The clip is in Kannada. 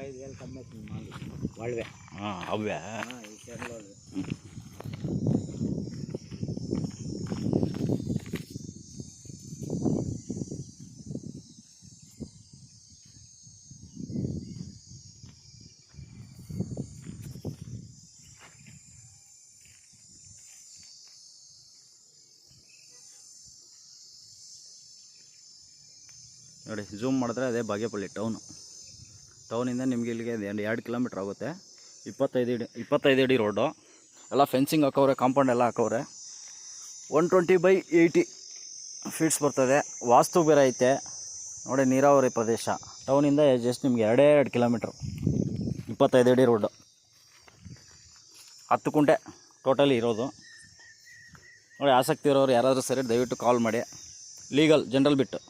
25 ಕಮ್ಮಿ ಮಾಡಿ ಒಳ್ಳೆ ಅವ್ಯಾ ನೋಡಿ. ಝೂಮ್ ಮಾಡಿದ್ರೆ ಅದೇ ಬಾಗೇಪಲ್ಲಿ ಟೌನಿಂದ ನಿಮಗೆ ಇಲ್ಲಿಗೆ 2 ಕಿಲೋಮೀಟ್ರ್ ಆಗುತ್ತೆ. 25 ಅಡಿ ರೋಡು. ಎಲ್ಲ ಫೆನ್ಸಿಂಗ್ ಹಾಕವ್ರೆ, ಕಾಂಪೌಂಡ್ ಎಲ್ಲ ಹಾಕವ್ರೆ. 120/80 ಫೀಟ್ಸ್ ಬರ್ತದೆ. ವಾಸ್ತು ಬೇರೆ ಐತೆ ನೋಡಿ. ನೀರಾವರಿ ಪ್ರದೇಶ. ಟೌನಿಂದ ಜಸ್ಟ್ ನಿಮಗೆ 2 ಕಿಲೋಮೀಟ್ರು. 25 ಅಡಿ ರೋಡು. 10 ಕುಂಟೆ ಟೋಟಲಿ ಇರೋದು ನೋಡಿ. ಆಸಕ್ತಿ ಇರೋರು ಯಾರಾದರೂ ಸರಿ ದಯವಿಟ್ಟು ಕಾಲ್ ಮಾಡಿ. ಲೀಗಲ್ ಜನರಲ್ ಬಿಟ್ಟು